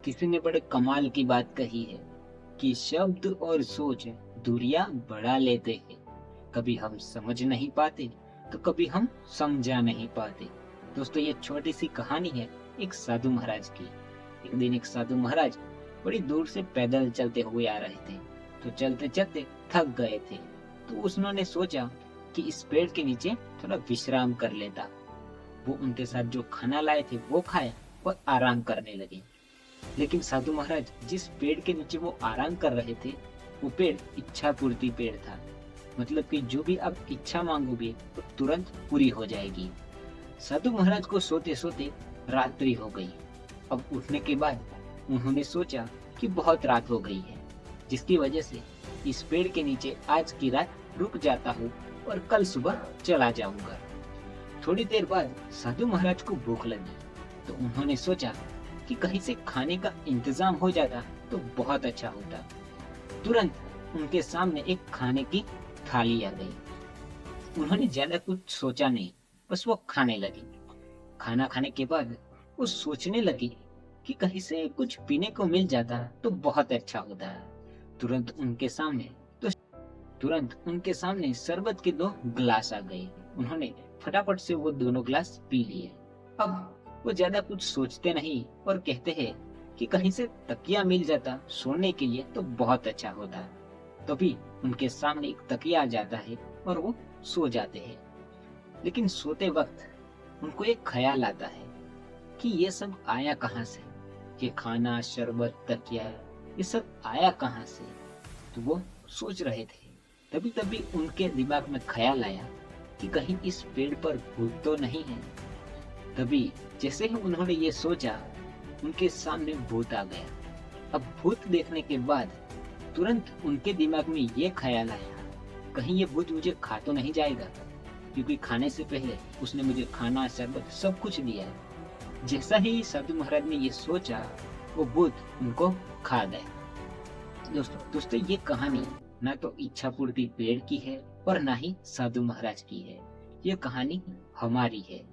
किसी ने बड़े कमाल की बात कही है कि शब्द और सोच दूरियां बढ़ा लेते हैं। कभी हम समझ नहीं पाते तो कभी हम समझा नहीं पाते। दोस्तों, ये छोटी सी कहानी है एक साधु महाराज की। एक दिन एक साधु महाराज बड़ी दूर से पैदल चलते हुए आ रहे थे। तो चलते चलते थक गए थे। तो उन्होंने सोचा कि इस पेड़ के नीचे थोड़ा विश्राम कर लेता। वो उनके साथ जो खाना लाए थे वो खाया और आराम करने लगे। लेकिन साधु महाराज जिस पेड़ के नीचे वो आराम कर रहे थे, वो पेड़ इच्छा पूर्ति पेड़ था। मतलब कि जो भी आप इच्छा मांगोगे तो तुरंत पूरी हो जाएगी। साधु महाराज को सोते सोते रात्रि हो गई। अब उठने के बाद उन्होंने सोचा कि बहुत रात हो गई है, जिसकी वजह से इस पेड़ के नीचे आज की रात रुक जाता हूँ और कल सुबह चला जाऊंगा। थोड़ी देर बाद साधु महाराज को भूख लगी। तो उन्होंने सोचा कि कहीं से खाने का इंतजाम हो जाता तो बहुत अच्छा होता। तुरंत उनके सामने एक खाने की थाली आ गई। उन्होंने ज्यादा कुछ सोचा नहीं, बस वो खाने लगे। खाना खाने के बाद वो सोचने लगी कि कहीं से कुछ पीने को मिल जाता तो बहुत अच्छा होता। तुरंत उनके सामने तो तुरंत उनके सामने शरबत के दो गिलास आ गए। उन्होंने फटाफट से वो दोनों गिलास पी लिए। अब वो ज्यादा कुछ सोचते नहीं और कहते हैं कि कहीं से तकिया मिल जाता सोने के लिए तो बहुत अच्छा होता। तभी उनके सामने एक तकिया आ जाता है और वो सो जाते हैं। लेकिन सोते वक्त उनको एक ख्याल आता है कि ये सब आया कहाँ से। ये खाना, शरबत, तकिया, ये सब आया कहाँ से। तो वो सोच रहे थे। तभी तभी उनके दिमाग में ख्याल आया कि कहीं इस पेड़ पर भूत तो नहीं है। तभी जैसे ही उन्होंने ये सोचा, उनके सामने भूत आ गया। अब भूत देखने के बाद तुरंत उनके दिमाग में ये ख्याल आया, कहीं ये भूत मुझे खा तो नहीं जाएगा, क्योंकि खाने से पहले उसने मुझे खाना, शरबत सब कुछ दिया है। जैसा ही साधु महाराज ने ये सोचा, वो भूत उनको खा गया। दोस्तों, ये कहानी ना तो इच्छा पूर्ति पेड़ की है और ना ही साधु महाराज की है। ये कहानी हमारी है।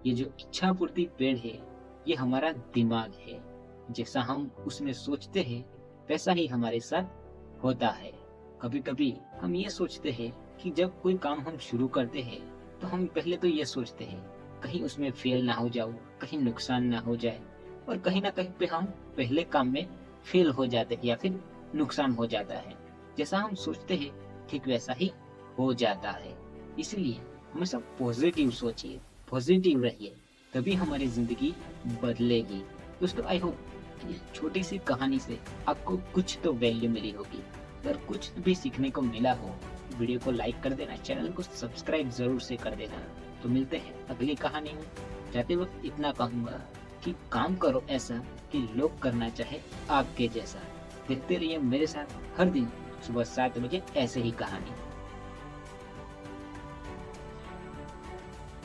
ये जो इच्छा पूर्ति पेड़ है, ये हमारा दिमाग है। जैसा हम उसमें सोचते हैं वैसा ही हमारे साथ होता है। कभी कभी हम ये सोचते हैं कि जब कोई काम हम शुरू करते हैं तो हम पहले तो ये सोचते हैं कहीं उसमें फेल ना हो जाओ, कहीं नुकसान ना हो जाए, और कहीं ना कहीं पे हम पहले काम में फेल हो जाते हैं या फिर नुकसान हो जाता है। जैसा हम सोचते हैं ठीक वैसा ही हो जाता है। इसलिए हमेशा पॉजिटिव सोचिए, पॉजिटिव रहिए, तभी हमारी जिंदगी बदलेगी। दोस्तों, आई होप इस छोटी सी कहानी से आपको कुछ तो वैल्यू मिली होगी। अगर कुछ भी सीखने को मिला हो, वीडियो को लाइक कर देना, चैनल को सब्सक्राइब जरूर से कर देना। तो मिलते हैं अगली कहानी में। जाते वक्त इतना कहूंगा कि काम करो ऐसा कि लोग करना चाहे आपके जैसा। देखते रहिए मेरे साथ हर दिन सुबह 7 बजे ऐसे ही कहानी।